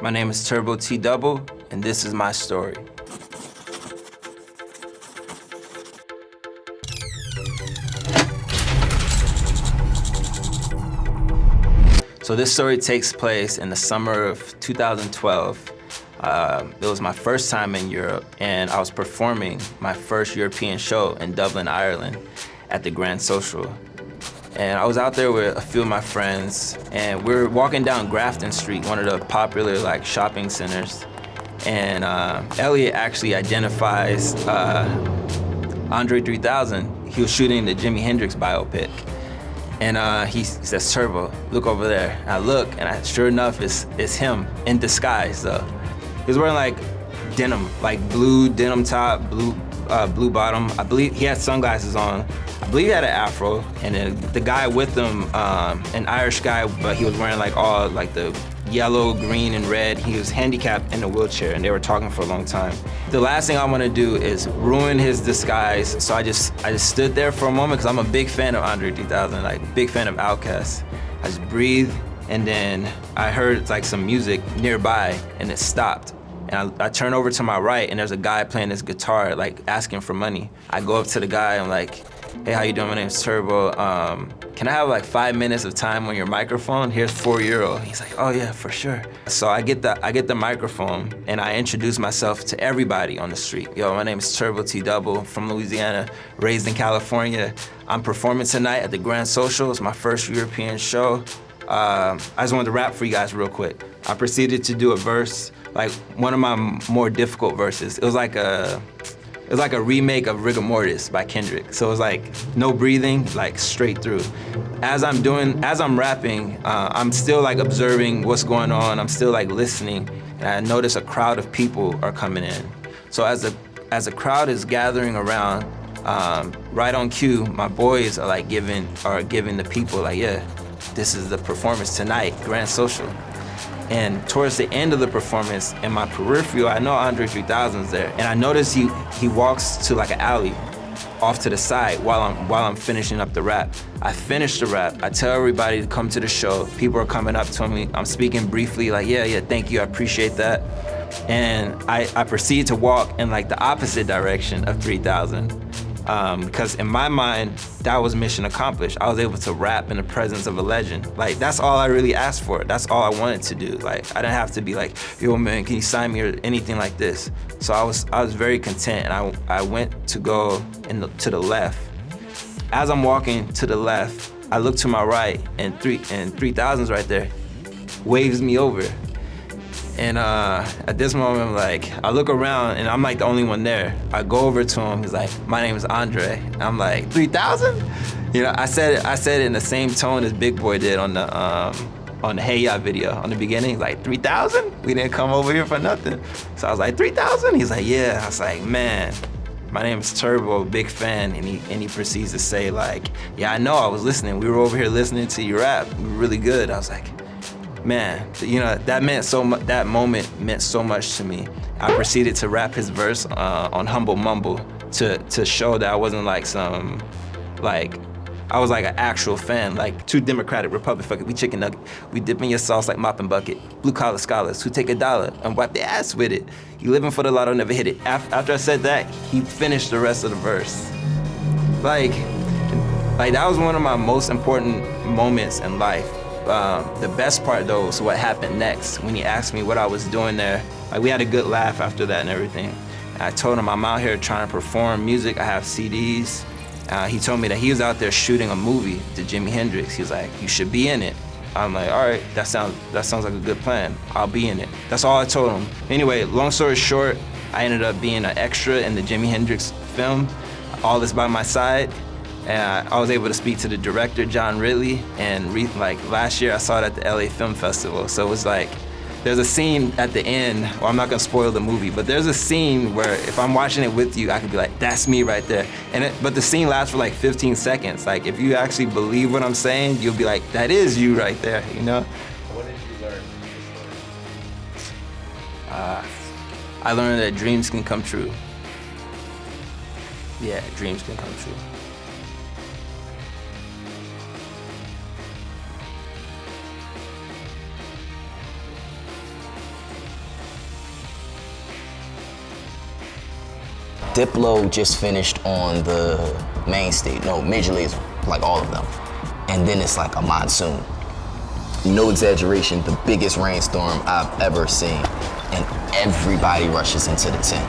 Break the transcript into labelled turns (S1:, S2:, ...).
S1: My name is Turbo T Double, and this is my story. So this story takes place in the summer of 2012. It was my first time in Europe, and I was performing my first European show in Dublin, Ireland, at the Grand Social. And I was out there with a few of my friends, and we were walking down Grafton Street, one of the popular shopping centers. And Elliot actually identifies Andre 3000. He was shooting the Jimi Hendrix biopic. And he says, Turbo, look over there. And I look, and sure enough, it's him in disguise, though. He was wearing denim, blue denim top, blue bottom. I believe he had sunglasses on. I believe he had an afro, and then the guy with him, an Irish guy, but he was wearing all the yellow, green, and red. He was handicapped in a wheelchair, and they were talking for a long time. The last thing I want to do is ruin his disguise, so I just stood there for a moment, because I'm a big fan of Andre 3000, big fan of Alcaraz. I just breathed, and then I heard some music nearby, and it stopped. And I turn over to my right, and there's a guy playing his guitar, asking for money. I go up to the guy, I'm like, hey, how you doing? My name's Turbo. Can I have 5 minutes of time on your microphone? Here's €4. He's like, oh yeah, for sure. So I get the microphone, and I introduce myself to everybody on the street. Yo, my name is Turbo T Double from Louisiana, raised in California. I'm performing tonight at the Grand Social. It's my first European show. I just wanted to rap for you guys real quick. I proceeded to do a verse, one of my more difficult verses. It was like a remake of Rigor Mortis by Kendrick. So it was no breathing, straight through. As I'm rapping, I'm still observing what's going on. I'm still listening, and I notice a crowd of people are coming in. So as the crowd is gathering around, right on cue, my boys are giving the people yeah, this is the performance tonight, Grand Social. And towards the end of the performance, in my peripheral, I know Andre 3000's there, and I notice he walks to an alley off to the side while I'm finishing up the rap. I finish the rap, I tell everybody to come to the show. People are coming up to me, I'm speaking briefly, yeah, thank you, I appreciate that. And I proceed to walk in the opposite direction of 3000. Because in my mind, that was mission accomplished. I was able to rap in the presence of a legend. That's all I really asked for. That's all I wanted to do. I didn't have to be yo man, can you sign me or anything like this. So I was very content, and I went to go to the left. As I'm walking to the left, I look to my right, and 3000's right there, waves me over. And at this moment, I look around, and I'm the only one there. I go over to him, he's like, my name is Andre. And I'm like, 3000? I said it in the same tone as Big Boy did on the Hey Ya video on the beginning. He's like, 3000? We didn't come over here for nothing. So I was like, 3000? He's like, yeah. I was like, man, my name is Turbo, big fan. And he proceeds to say yeah, I know, I was listening. We were over here listening to you rap. We were really good. I was like, man, that meant so much. That moment meant so much to me. I proceeded to rap his verse on Humble Mumble to show that I wasn't I was an actual fan, two Democratic Republic, fuck it, we chicken nugget. We dip in your sauce like mop and bucket. Blue collar scholars who take $1 and wipe their ass with it. You living for the lotto, never hit it. After I said that, he finished the rest of the verse. That was one of my most important moments in life. The best part though was what happened next when he asked me what I was doing there. We had a good laugh after that and everything. And I told him I'm out here trying to perform music. I have CDs. He told me that he was out there shooting a movie to Jimi Hendrix. He was like, you should be in it. I'm like, all right, that sounds like a good plan. I'll be in it. That's all I told him. Anyway, long story short, I ended up being an extra in the Jimi Hendrix film, All This By My Side. And I was able to speak to the director, John Ridley, and last year I saw it at the LA Film Festival. So it was there's a scene at the end, well, I'm not gonna spoil the movie, but there's a scene where if I'm watching it with you, I could be like, that's me right there. But the scene lasts for 15 seconds. If you actually believe what I'm saying, you'll be like, that is you right there,
S2: What did you learn from this story?
S1: I learned that dreams can come true. Yeah, dreams can come true.
S3: Diplo just finished on the main stage, no, Major Leagues, like all of them. And then it's like a monsoon. No exaggeration, the biggest rainstorm I've ever seen. And everybody rushes into the tent.